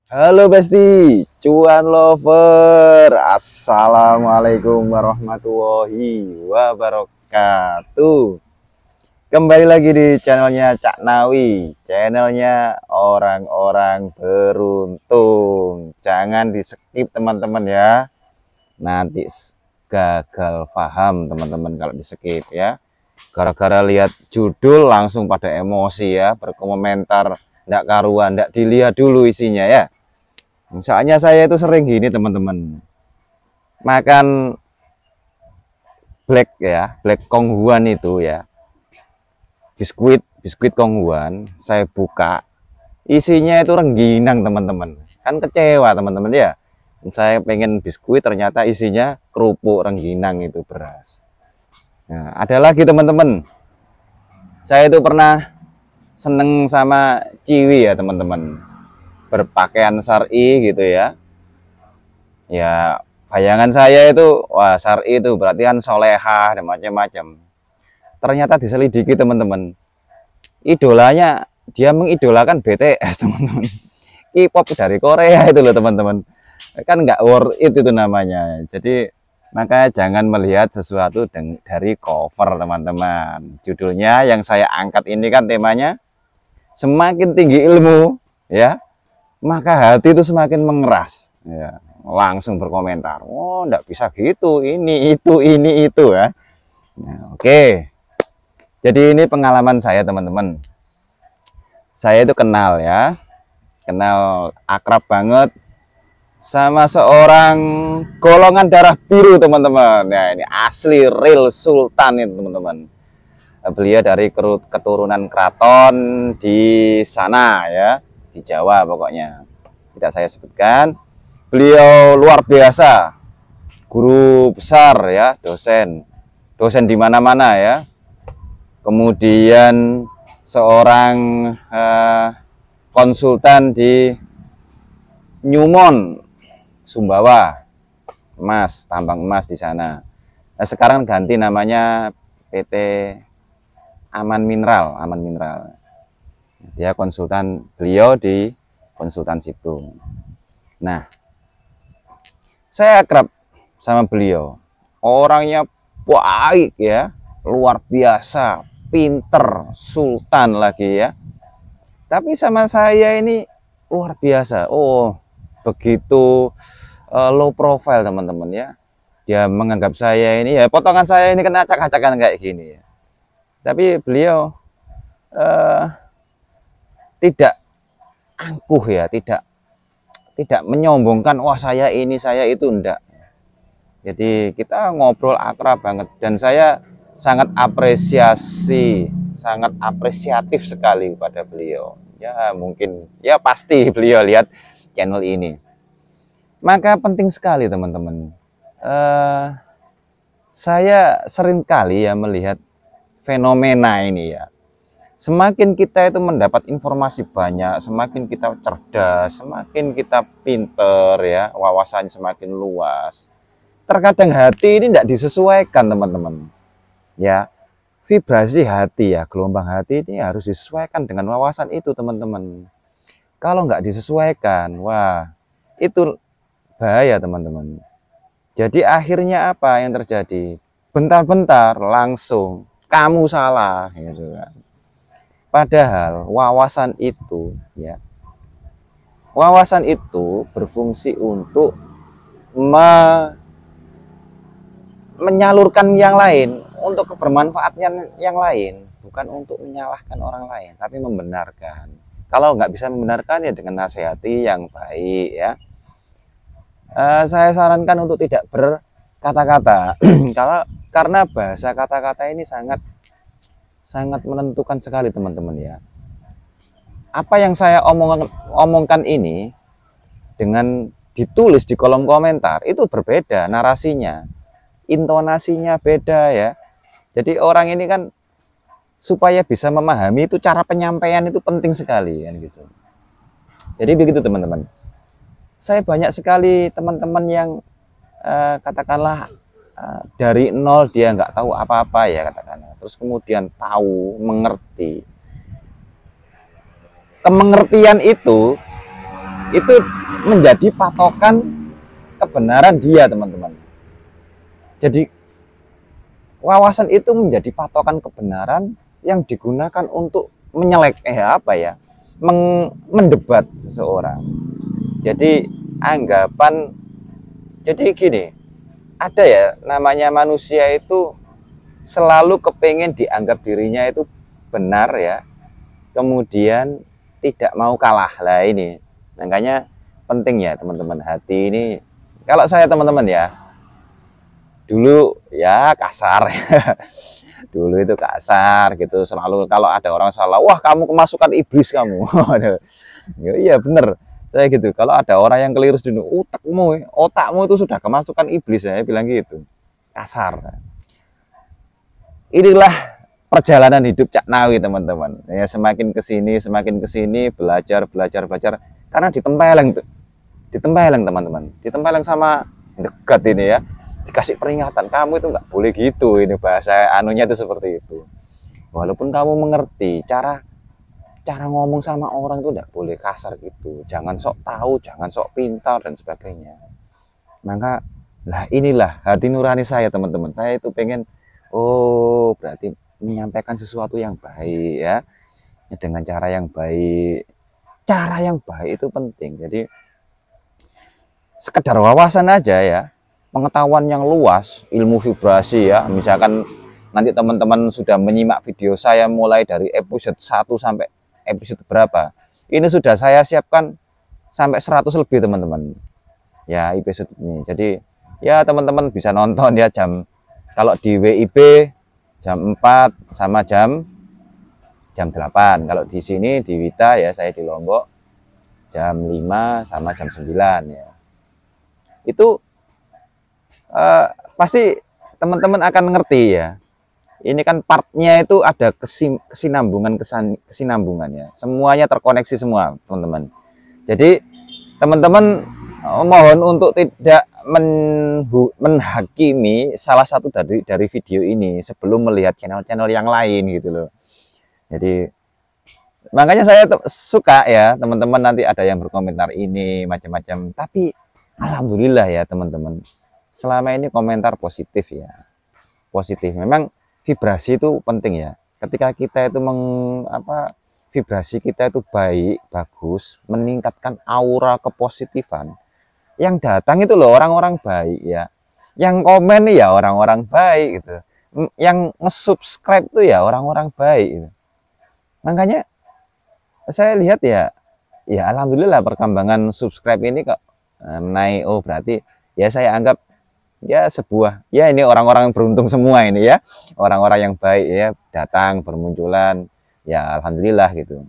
Halo Besti, cuan lover. Assalamualaikum warahmatullahi wabarakatuh. Kembali lagi di channelnya Cak Nawi, channelnya orang-orang beruntung. Jangan di skip teman-teman ya, nanti gagal paham teman-teman kalau di skip ya. Gara-gara lihat judul langsung pada emosi ya, berkomentar ndak karuan, ndak dilihat dulu isinya ya. Misalnya saya itu sering gini teman-teman, makan black Konghuan itu ya, biskuit Konghuan. Saya buka, isinya itu rengginang teman-teman, kan kecewa teman-teman ya. Saya pengen biskuit, ternyata isinya kerupuk rengginang, itu beras. Nah, ada lagi teman-teman, saya itu pernah seneng sama Ciwi ya teman-teman, berpakaian syar'i gitu ya. Ya, bayangan saya itu, wah syar'i itu berarti kan solehah dan macam-macam. Ternyata diselidiki teman-teman, idolanya, dia mengidolakan BTS teman-teman. K-pop dari Korea itu loh teman-teman. Kan nggak worth it itu namanya. Jadi maka jangan melihat sesuatu dari cover teman-teman. Judulnya yang saya angkat ini kan temanya, semakin tinggi ilmu ya, maka hati itu semakin mengeras ya. Langsung berkomentar, oh enggak bisa gitu, ini itu ya. Nah, oke, jadi ini pengalaman saya teman-teman. Saya itu kenal ya, kenal akrab banget sama seorang golongan darah biru teman-teman. Nah, ini asli real sultan itu teman-teman. Beliau dari keturunan keraton di sana ya, di Jawa pokoknya, tidak saya sebutkan. Beliau luar biasa, guru besar ya, dosen di mana-mana ya. Kemudian seorang konsultan di Nyumon, Sumbawa, emas, tambang emas di sana. Nah, sekarang ganti namanya PT Aman Mineral, Dia konsultan, beliau di konsultan situ. Nah, saya akrab sama beliau, orangnya baik ya, luar biasa, pinter, sultan lagi ya. Tapi sama saya ini luar biasa, oh begitu low profile teman-teman ya. Dia menganggap saya ini ya, potongan saya ini kena acak-acakan kayak gini ya. Tapi beliau tidak angkuh ya, tidak menyombongkan, wah saya ini saya itu, enggak. Jadi kita ngobrol akrab banget, dan saya sangat apresiatif sekali pada beliau. Ya mungkin, ya pasti beliau lihat channel ini. Maka penting sekali teman-teman. Saya sering kali ya melihat fenomena ini ya. Semakin kita itu mendapat informasi banyak, semakin kita cerdas, semakin kita pinter ya, wawasannya semakin luas. Terkadang hati ini tidak disesuaikan teman-teman ya. Vibrasi hati ya, gelombang hati ini harus disesuaikan dengan wawasan itu teman-teman. Kalau nggak disesuaikan, wah itu bahaya teman-teman. Jadi akhirnya apa yang terjadi? Bentar-bentar langsung kamu salah gitu kan. Padahal wawasan itu ya, wawasan itu berfungsi untuk menyalurkan yang lain, untuk kebermanfaatan yang lain, bukan untuk menyalahkan orang lain, tapi membenarkan. Kalau nggak bisa membenarkan ya dengan nasihati yang baik ya. Saya sarankan untuk tidak berkata-kata, karena bahasa kata-kata ini sangat menentukan sekali teman-teman ya. Apa yang saya omongkan ini dengan ditulis di kolom komentar itu berbeda narasinya, intonasinya beda ya. Jadi orang ini kan supaya bisa memahami itu, cara penyampaian itu penting sekali kan gitu. Jadi begitu teman-teman. Saya banyak sekali teman-teman yang katakanlah dari nol, dia nggak tahu apa-apa ya katakanlah, terus kemudian tahu, mengerti. Kemengertian itu itu menjadi patokan kebenaran dia, teman-teman. Jadi wawasan itu menjadi patokan kebenaran yang digunakan untuk mendebat seseorang. Jadi anggapan, jadi gini, ada ya namanya manusia itu selalu kepengen dianggap dirinya itu benar ya, kemudian tidak mau kalah lah ini. Makanya penting ya teman-teman, hati ini, kalau saya teman-teman ya, dulu ya kasar dulu itu kasar gitu, selalu kalau ada orang salah, wah kamu kemasukan iblis kamu. Ya, iya bener, saya gitu. Kalau ada orang yang keliru dulu, otakmu itu sudah kemasukan iblis, saya bilang gitu, kasar. Inilah perjalanan hidup Cak Nawi, teman-teman. Ya semakin kesini belajar, karena ditempeleng teman-teman, ditempeleng sama dekat ini ya, dikasih peringatan, kamu itu nggak boleh gitu, ini bahasa anunya itu seperti itu. Walaupun kamu mengerti cara ngomong sama orang itu nggak boleh kasar gitu, jangan sok tahu, jangan sok pintar dan sebagainya. Maka lah inilah hati nurani saya, teman-teman. Saya itu pengen, oh berarti menyampaikan sesuatu yang baik ya, dengan cara yang baik. Cara yang baik itu penting. Jadi sekedar wawasan aja ya, pengetahuan yang luas, ilmu vibrasi ya. Misalkan nanti teman-teman sudah menyimak video saya mulai dari episode 1 sampai episode berapa, ini sudah saya siapkan sampai 100 lebih teman-teman ya episode ini. Jadi ya teman-teman bisa nonton ya, kalau di WIB jam 4 sama jam 8. Kalau di sini di Wita ya, saya di Lombok, jam 5 sama jam 9 ya. Itu pasti teman-teman akan ngerti ya. Ini kan partnya itu ada kesinambungan ya. Semuanya terkoneksi semua, teman-teman. Jadi teman-teman mohon untuk tidak menghakimi salah satu dari video ini sebelum melihat channel-channel yang lain gitu loh. Jadi makanya saya suka ya teman-teman, nanti ada yang berkomentar ini macam-macam, tapi alhamdulillah ya teman-teman, selama ini komentar positif ya. Positif. Memang vibrasi itu penting ya. Ketika kita itu vibrasi kita itu baik, bagus, meningkatkan aura kepositifan, yang datang itu loh orang-orang baik ya. Yang komen ya orang-orang baik gitu. Yang nge-subscribe itu ya orang-orang baik gitu. Makanya saya lihat ya alhamdulillah perkembangan subscribe ini kok naik. Oh berarti ya saya anggap ya sebuah, ya ini orang-orang beruntung semua ini ya, orang-orang yang baik ya datang bermunculan ya, alhamdulillah gitu.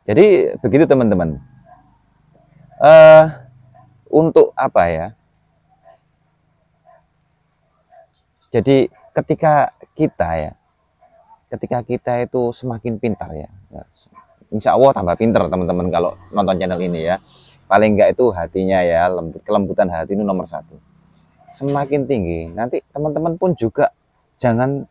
Jadi begitu teman-teman. Untuk apa ya, jadi ketika kita itu semakin pintar ya, insya Allah tambah pintar teman-teman kalau nonton channel ini ya. Paling enggak itu hatinya ya, kelembutan hati itu nomor 1. Semakin tinggi, nanti teman-teman pun juga jangan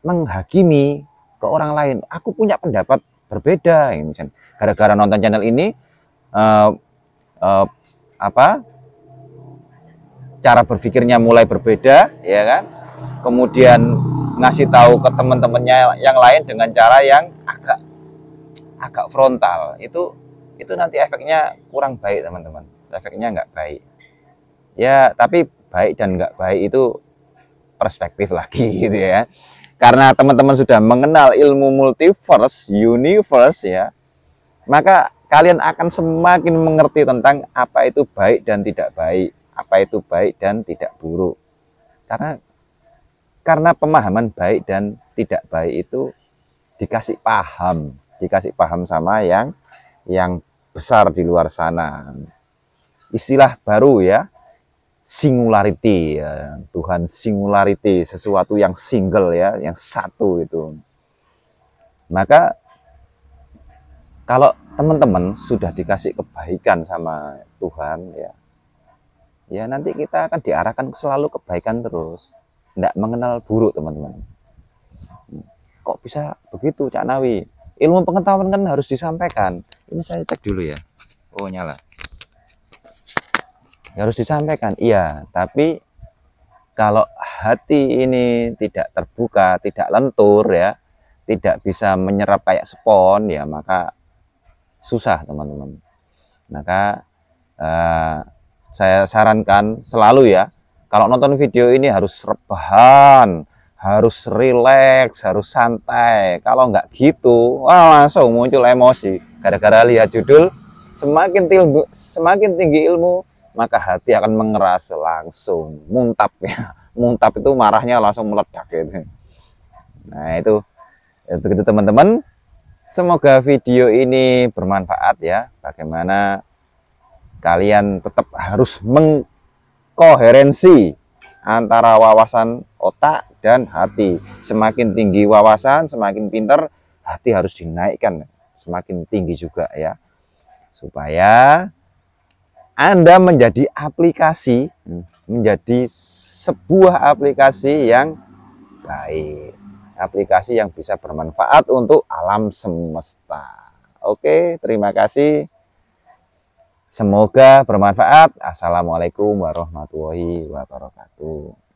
menghakimi ke orang lain. Aku punya pendapat berbeda, misalnya gara-gara nonton channel ini cara berpikirnya mulai berbeda ya kan, kemudian ngasih tahu ke teman-temannya yang lain dengan cara yang agak frontal, itu nanti efeknya kurang baik teman-teman, efeknya nggak baik ya. Tapi baik dan nggak baik itu perspektif lagi gitu ya, karena teman-teman sudah mengenal ilmu multiverse, universe ya, maka kalian akan semakin mengerti tentang apa itu baik dan tidak baik, apa itu baik dan tidak buruk. Karena pemahaman baik dan tidak baik itu dikasih paham sama yang besar di luar sana. Istilah baru ya, singularity ya. Tuhan singularity, sesuatu yang single ya, yang satu itu. Maka kalau teman-teman sudah dikasih kebaikan sama Tuhan ya nanti kita akan diarahkan selalu kebaikan terus, tidak mengenal buruk teman-teman. Kok bisa begitu Cak Nawi? Ilmu pengetahuan kan harus disampaikan. Ini saya cek dulu ya. Oh, nyala. Harus disampaikan, iya. Tapi kalau hati ini tidak terbuka, tidak lentur ya, tidak bisa menyerap kayak spon ya, maka susah teman-teman. Maka saya sarankan selalu ya, kalau nonton video ini harus rebahan, harus rileks, harus santai. Kalau nggak gitu, wah langsung muncul emosi. Gara-gara lihat judul, semakin tinggi ilmu, maka hati akan mengeras langsung, muntap ya. Muntap itu marahnya langsung meledak gitu. Nah itu ya, begitu teman-teman. Semoga video ini bermanfaat ya. Bagaimana kalian tetap harus mengkoherensi antara wawasan otak dan hati. Semakin tinggi wawasan, semakin pintar, hati harus dinaikkan semakin tinggi juga ya. Supaya Anda menjadi aplikasi, menjadi sebuah aplikasi yang baik. Aplikasi yang bisa bermanfaat untuk alam semesta. Oke, terima kasih. Semoga bermanfaat. Assalamualaikum warahmatullahi wabarakatuh.